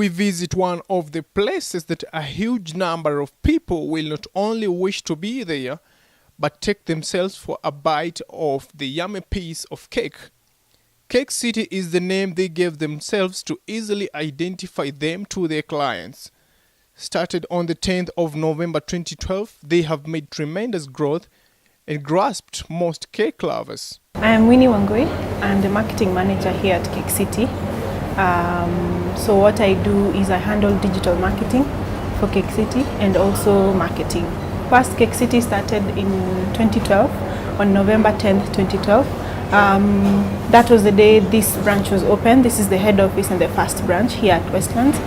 we visit one of the places that a huge number of people will not only wish to be there, but take themselves for a bite of the yummy piece of cake. Cake City is the name they gave themselves to easily identify them to their clients. Started on the 10th of November 2012, they have made tremendous growth and grasped most cake lovers. I am Winnie Wangui. I'm the marketing manager here at Cake City. So what I do is I handle digital marketing for Cake City and also marketing. First, Cake City started in 2012, on November 10th, 2012. That was the day this branch was opened. This is the head office and the first branch here at Westlands.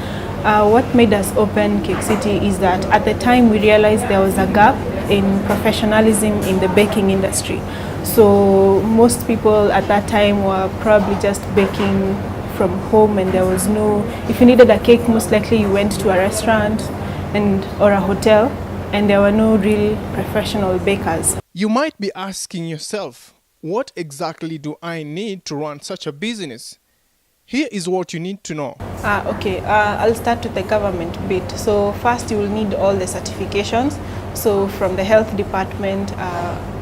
What made us open Cake City is that at the time we realized there was a gap in professionalism in the baking industry. So most people at that time were probably just baking from home, and there was no, if you needed a cake, most likely you went to a restaurant or a hotel, and there were no real professional bakers. You might be asking yourself, what exactly do I need to run such a business? Here is what you need to know. I'll start with the government bit. So first you will need all the certifications. So from the health department,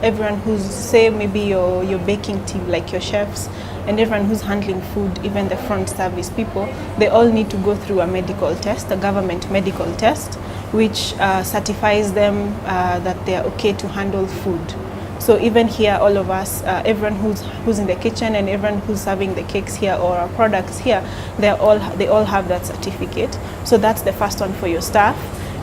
everyone who's, say maybe your baking team, like your chefs, and everyone who's handling food, even the front service people, they all need to go through a medical test, a government medical test, which certifies them that they are okay to handle food. So even here, all of us, everyone who's in the kitchen and everyone who's serving the cakes here or our products here, they all have that certificate. So that's the first one for your staff.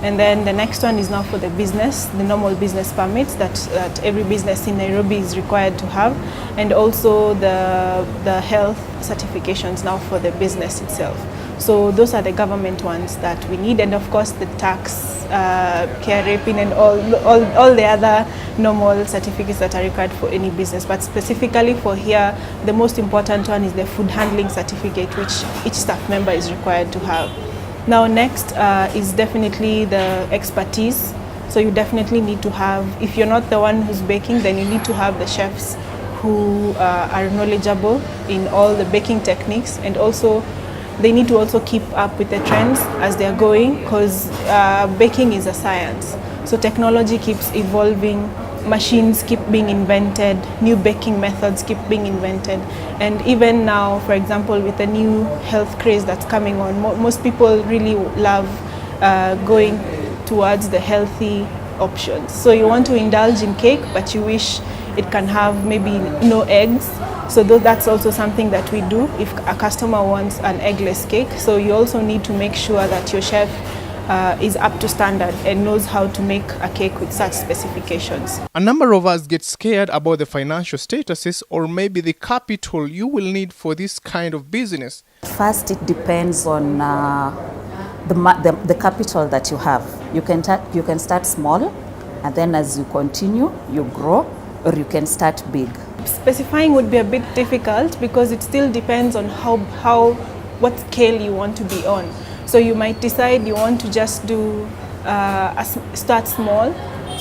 And then the next one is now for the business, the normal business permits that every business in Nairobi is required to have, and also the health certifications now for the business itself. So those are the government ones that we need, and of course the tax, KRAPIN, and all the other normal certificates that are required for any business. But specifically for here, the most important one is the food handling certificate, which each staff member is required to have. Now next is definitely the expertise. So you definitely need to have, if you're not the one who's baking, then you need to have the chefs who are knowledgeable in all the baking techniques, and also they need to also keep up with the trends as they're going, because baking is a science. So technology keeps evolving, machines keep being invented, new baking methods keep being invented. And even now, for example, with the new health craze that's coming on, most people really love going towards the healthy options. So you want to indulge in cake, but you wish it can have maybe no eggs. So that's also something that we do if a customer wants an eggless cake. So you also need to make sure that your chef is up to standard and knows how to make a cake with such specifications. A number of us get scared about the financial statuses or maybe the capital you will need for this kind of business. First, it depends on the capital that you have. You can start small, and then as you continue, you grow, or you can start big. Specifying would be a bit difficult because it still depends on what scale you want to be on. So you might decide you want to just do start small.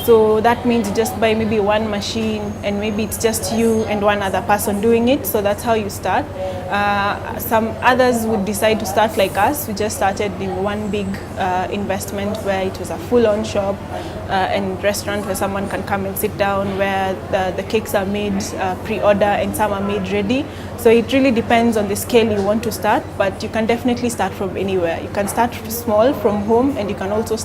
So that means you just buy maybe one machine, and maybe it's just you and one other person doing it. So that's how you start. Some others would decide to start like us. We just started in one big investment where it was a full-on shop and restaurant where someone can come and sit down, where the cakes are made pre-order and some are made ready. So it really depends on the scale you want to start, but you can definitely start from anywhere. You can start small from home, and you can also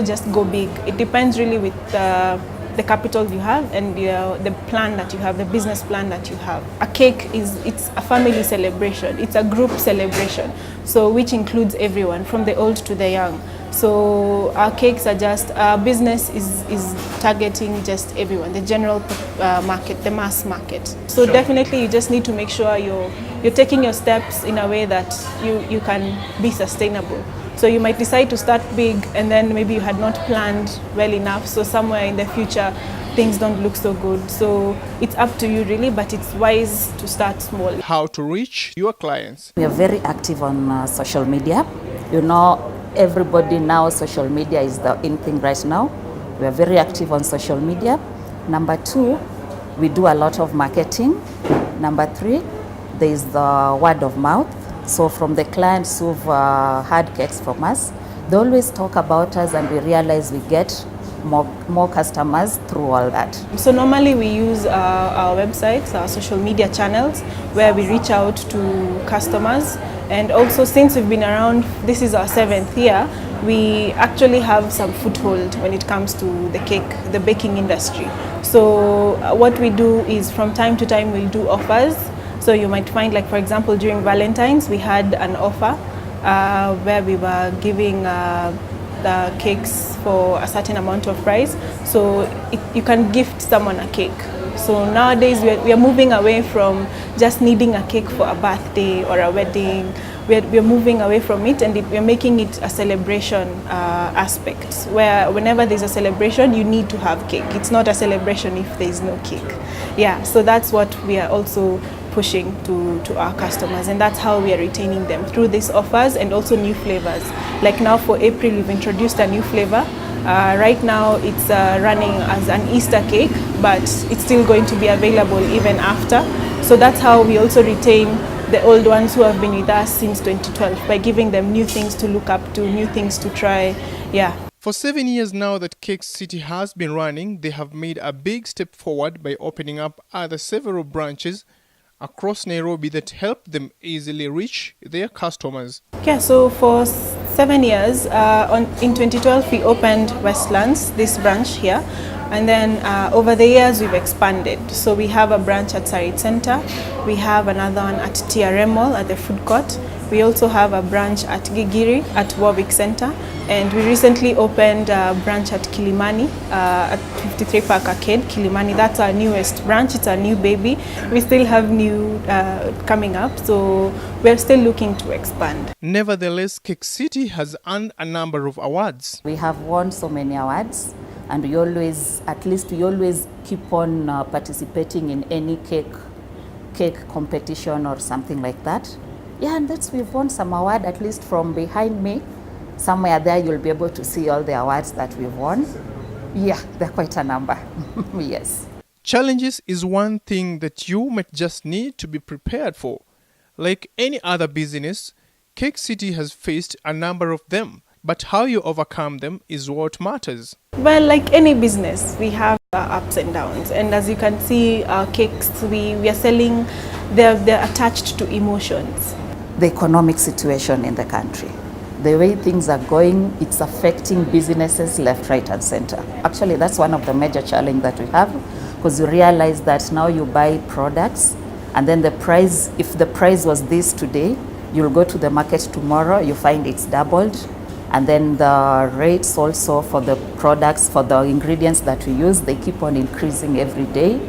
just go big. It depends really with the capital you have and the plan that you have, the business plan that you have. A cake it's a family celebration. It's a group celebration, so which includes everyone from the old to the young. So our cakes are just, our business is targeting just everyone, the general market, the mass market. So definitely you just need to make sure you're taking your steps in a way that you can be sustainable. So you might decide to start big, and then maybe you had not planned well enough, so somewhere in the future things don't look so good. So it's up to you really, but it's wise to start small. How to reach your clients? We are very active on social media. You know, everybody now, social media is the in thing right now. We are very active on social media. Number 2, we do a lot of marketing. Number 3, there is the word of mouth. So from the clients who've had cakes from us, they always talk about us, and we realize we get more customers through all that. So normally we use our websites, our social media channels, where we reach out to customers. And also, since we've been around, this is our 7th year, we actually have some foothold when it comes to the baking industry. So what we do is, from time to time, we'll do offers. So you might find, like for example, during Valentine's, we had an offer where we were giving the cakes for a certain amount of price. So you can gift someone a cake. So nowadays we are moving away from just needing a cake for a birthday or a wedding. We are moving away from it, and we are making it a celebration aspect, where whenever there's a celebration, you need to have cake. It's not a celebration if there is no cake. Yeah, so that's what we are also pushing to our customers, and that's how we are retaining them, through these offers and also new flavors. Like now for April, we've introduced a new flavor. Right now it's running as an Easter cake, but it's still going to be available even after. So that's how we also retain the old ones who have been with us since 2012, by giving them new things to look up to, new things to try. Yeah. For 7 years now that Cake City has been running, they have made a big step forward by opening up other several branches across Nairobi that help them easily reach their customers. Yeah, so for 7 years, in 2012 we opened Westlands, this branch here, and then over the years we've expanded. So we have a branch at Sarit Center, we have another one at TRM Mall at the food court, we also have a branch at Gigiri at Warwick Center, and we recently opened a branch at Kilimani at 53 Park Arcade, Kilimani. That's our newest branch, it's a new baby. We still have new coming up, so we're still looking to expand. Nevertheless, Cake City has earned a number of awards. We have won so many awards, and we always keep on participating in any cake competition or something like that. Yeah, and we've won some award, at least from behind me. Somewhere there you'll be able to see all the awards that we've won. Yeah, they're quite a number. Yes. Challenges is one thing that you might just need to be prepared for. Like any other business, Cake City has faced a number of them, but how you overcome them is what matters. Well, like any business, we have ups and downs, and as you can see, our cakes we are selling, they're attached to emotions. The economic situation in the country, the way things are going, it's affecting businesses left, right, and center. Actually, that's one of the major challenges that we have, because you realize that now you buy products, and then the price, if the price was this today, you'll go to the market tomorrow, you find it's doubled. And then the rates also for the products, for the ingredients that we use, they keep on increasing every day.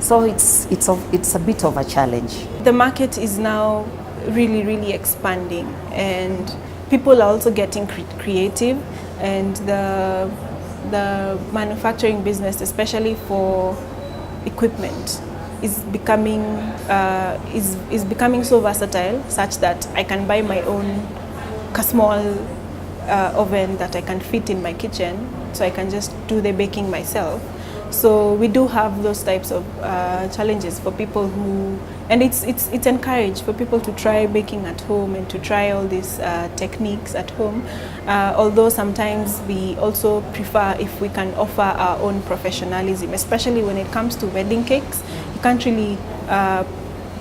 So it's a bit of a challenge. The market is now really expanding, and people are also getting creative, and the manufacturing business, especially for equipment, is becoming so versatile, such that I can buy my own small oven that I can fit in my kitchen, so I can just do the baking myself. So we do have those types of challenges for people who, and it's encouraged for people to try baking at home and to try all these techniques at home. Although sometimes we also prefer if we can offer our own professionalism, especially when it comes to wedding cakes. You can't really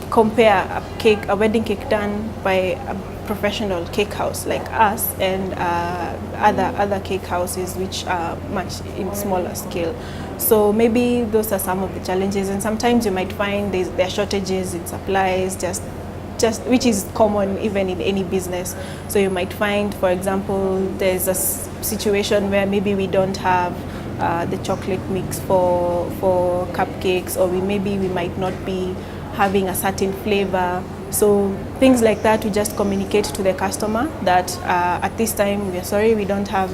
compare a wedding cake done by a professional cake house like us and other cake houses which are much in smaller scale. So maybe those are some of the challenges, and sometimes you might find there are shortages in supplies, just which is common even in any business. So you might find, for example, there's a situation where maybe we don't have the chocolate mix for cupcakes, or maybe we might not be having a certain flavor. So things like that, we just communicate to the customer that at this time we are sorry, we don't have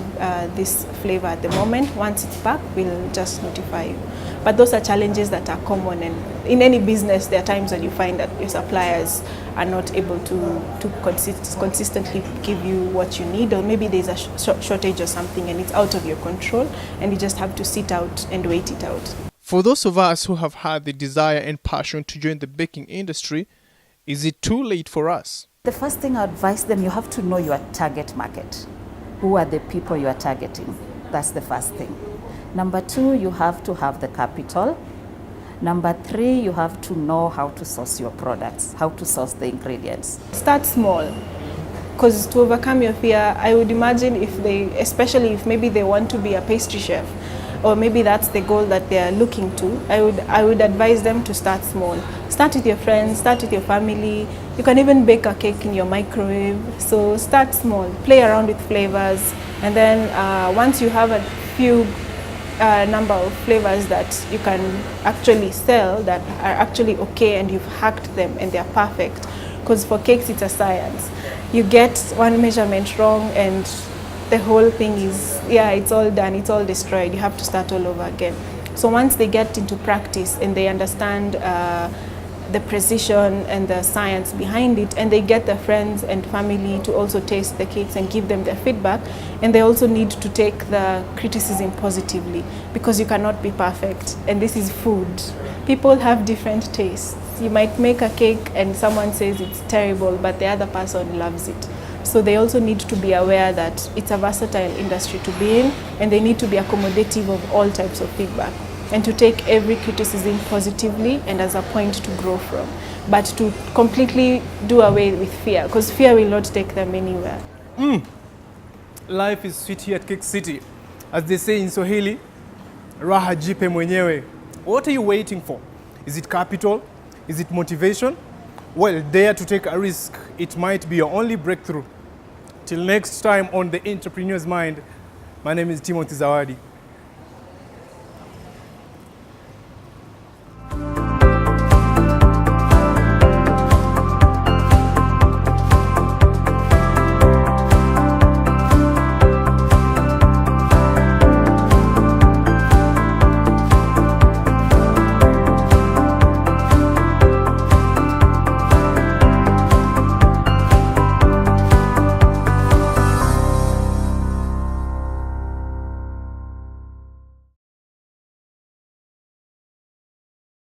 this flavor at the moment. Once it's back, we'll just notify you. But those are challenges that are common, and in any business there are times when you find that your suppliers are not able to consistently give you what you need, or maybe there's a shortage or something and it's out of your control, and you just have to sit out and wait it out. For those of us who have had the desire and passion to join the baking industry, Is it too late for us? The first thing I advise them, you have to know your target market. Who are the people you are targeting? That's the first thing. Number 2, you have to have the capital. Number 3, you have to know how to source your products, how to source the ingredients. Start small, because to overcome your fear, I would imagine especially if maybe they want to be a pastry chef, or maybe that's the goal that they are looking to, I would advise them to start small. Start with your friends, start with your family. You can even bake a cake in your microwave. So start small, play around with flavors, and then once you have a few number of flavors that you can actually sell that are actually okay and you've hacked them and they're perfect, because for cakes it's a science. You get one measurement wrong and the whole thing is, it's all done, it's all destroyed. You have to start all over again. So once they get into practice and they understand the precision and the science behind it, and they get their friends and family to also taste the cakes and give them their feedback, and they also need to take the criticism positively, because you cannot be perfect, and this is food. People have different tastes. You might make a cake and someone says it's terrible, but the other person loves it. So they also need to be aware that it's a versatile industry to be in, and they need to be accommodative of all types of feedback, and to take every criticism positively and as a point to grow from, but to completely do away with fear, because fear will not take them anywhere. Life is sweet here at Cake City. As they say in Swahili, raha jipe mwenyewe. What are you waiting for? Is it capital? Is it motivation? Well, dare to take a risk. It might be your only breakthrough. Till next time on The Entrepreneur's Mind, my name is Timothy Zawadi.